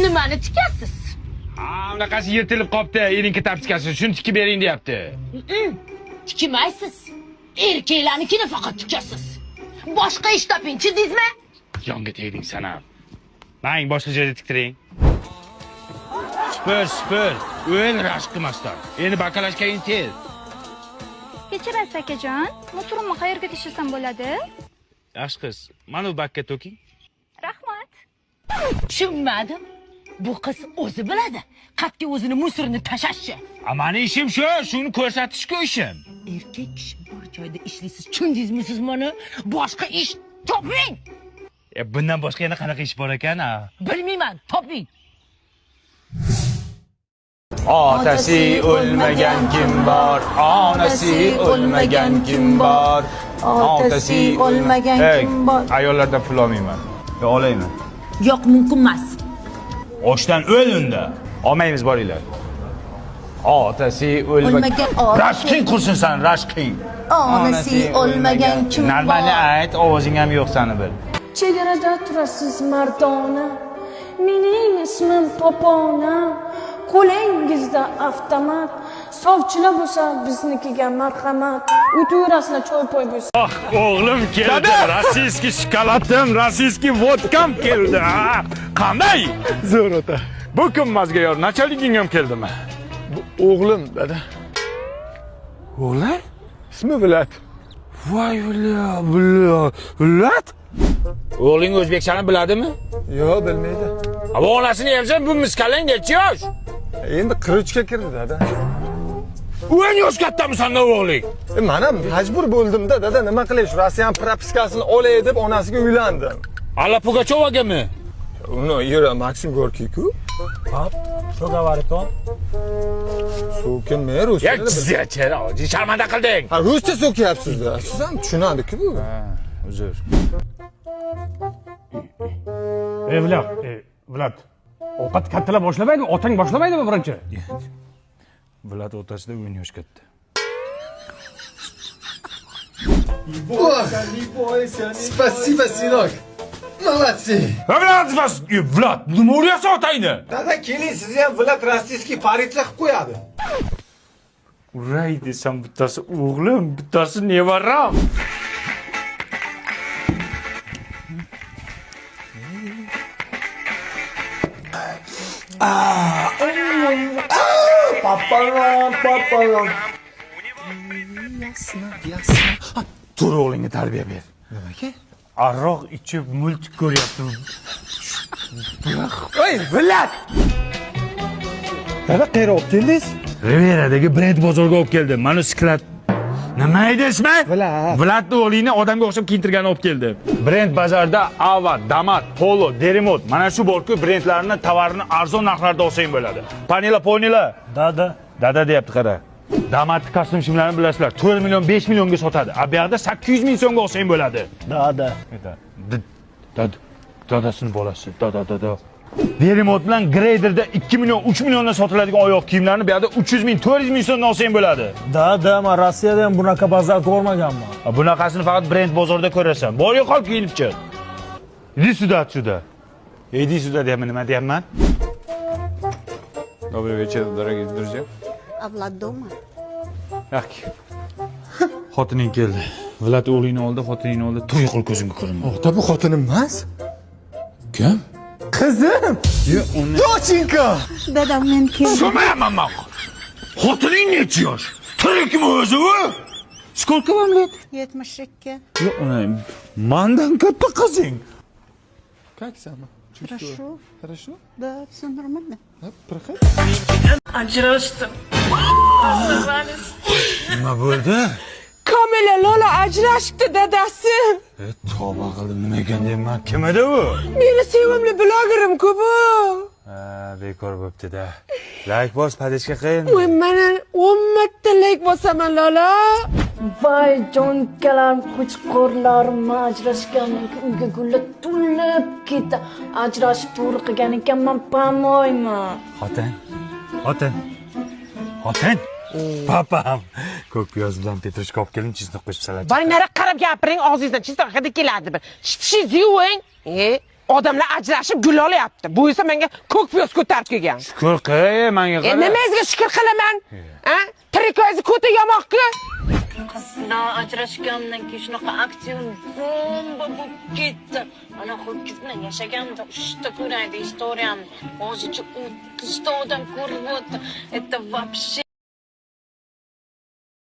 Nimani tikasiz? Bunaqasi yirtilib qopti, erinki tapchikasi. Shuni tikib bering deyapti. Tikmaysiz. Erkaklarnikini faqat tikasiz. Boshqa ish toping-chi deysizmi? Yonga tegding sana. Mang boshqa joyda tiktiring. Spır. O'yin rashk qilmasdan. Endi bakalashkayin tez. Kechirasiz akajon. Musurimni qayerga tashlasam bo'ladi? Yaxshi qiz. Mana bu bakka to'king. Rahmat. Tushunmadim. Bu qiz o'zi biladi. Qatki o'zini musorni tashashchi. Mani ishim shu, shuni ko'rsatish-ku ishim. Erkak kishi bor joyda ishlaysiz. Tushundingizmi siz buni? Boshqa ish toping. Bundan boshqa yana qanaqa ish bor ekan? Bilmayman, toping. Otasi o'lmagan kim bor? Onasi o'lmagan kim bor? Otasi o'lmagan kim bor? Ayollardan pul olmayman. Yo olaymi? Yo'q, mumkin emas. Oshdan o'l unda. Olmaymiz boringlar. Otasi o'lmagan. Rashking qursin san, rashking. Onasi o'lmagan kim bor? Normalni ayt, ovozing ham yo'q sani bil. Chegarada turasiz mardona, mening ismim Popona. Qo'lingizda avtomat, sovchilar bo'lsa biznikiga marhamat. O'tirasizlar choy-poy bo'lsa. O'g'lim keldi. Rossiyskiy shokoladim, rossiyskiy vodkam keldi. Qanday? Zo'r ota. Bu kim mazga yor? Nachaliging ham keldimi? O'g'lim dada. O'g'lim? Ismi Vilat. Voy Vilat. O'g'ling o'zbekchani biladimi? Yo'q, bilmaydi. Ama onasini yersen bu miskalang necha yosh? Endi 43 ga kirdi dada. O'yin yosh kattami sanda o'g'ling? Mana majbur bo'ldim-da dada, nima qilish? Rossiyan propiskasini olay deb onasiga uylandim. Alla Pugachovagami? Uni Yura Maksim Gorkiy-ku. Hop, что говорит он? So'kin men ruscha. Ya jizyachera, sharmanda qilding. Ha, ruscha so'kyapsiz-da. Siz ham tushunadi-ku bu. Uzr. Vlad. Ovqat kattalar boshlamaydi, otang boshlamaydimi birinchi? Vlad o'rtasida o'yin yosh katta. Спасибо, сынок. Молодцы. Vlad, nima o'rayapsan otangni? Dada, keling, sizni ham Vlad rossiyskiy politsiya qilib qo'yadi. Uray desam bittasi o'g'lim, bittasi nevaram. Papalam. Ясно. Tur o'g'lingga tarbiya ber. Nimaga? Aroq ichib multik ko'ryapti. Ey, Vlad! Dada, qayerga olib keldingiz? Riveradagi Brend bozorga olib keldim. Manuskrat. Nima edi ismi? Vlad. Vlad o'g'lingni odamga o'xshab kiyintirgan olib keldi. Brend bozorda Ava, Damat, Polo, Derimot, mana shu borku brendlarni tovarini arzon narxlarda olsang bo'ladi. Panila. Dada deyapti qara. Damat kostyum shimlarini bilasizlar. 4 million, 5 millionga sotadi. A bu yerda 800 ming so'mga olsang bo'ladi. Dadasini bolasi. Dada. Derimot bilan Graderda 2 million, 3 milliondan sotiladigan oyoq kiyimlarni bu yerda 300 ming, 400 ming so'mdan olsang bo'ladi. Dada, men Rossiyada ham bunaqa bozor ko'rmaganman. Bunaqasini faqat Brend bozorida ko'rasan. Borga qol kiyinib chiq. Иди сюда отсюда. Иди сюда, deyapman, nima deyapman? Добрый вечер, дорогие друзья. А Влад дома? Yo'q. Xotining keldi. Vlad o'g'lingni oldi, xotiningni oldi. To'y qil ko'zimga ko'rinma. Ota, bu xotinim emas. Kim? Qizim. Dochinka. Dadam men keldim. So'mayapman men. Xotining necha yosh? Tirikmi o'zi u? Сколько вам лет? 72. Yo'q, mendan katta qizing. Как сама? Хорошо. Хорошо? Да, все нормально. Проходи. Ajrashdim. Nima bo'ldi? Kamila Lola ajrashibdi dadasi. Tavba qildim, nima ekan deyman. Kim edi u? Meni sevimli blogerim-ku bu. Bekor bo'pti-da. Like bos, padishka qiyin. Voy, mana 10 marta like bosaman Lola. Voy, jonkalam, qo'chqorlarim ajrashgan uyga gullar to'lib ketdi. Ajrashib to'g'ri qilgan ekanman, pamoyman. Xotin. Papam. Ko'k piyoz bilan petrushka olib keldim, chizniq qo'shib salat. Boring nari qarab gapiring, og'zingizdan chizniq hidi keladi bir. Shipshingiz yuving. Odamlar ajrashib gul olyapti. Bu esa menga ko'k piyoz ko'tarib kelgan. Shukur qil, menga qara. Nimangizga shukur qilaman? Ha? Tirik o'zi ko'ti yamoqku. Qizlar ajrashgandan keyin shunaqa aktyor bomba bo'lib ketdi. Ana ho'kiz bilan yashaganda uchta ko'raydi istoriyamni. Hozircha 30 ta odam ko'rib o'tdi. Это вообще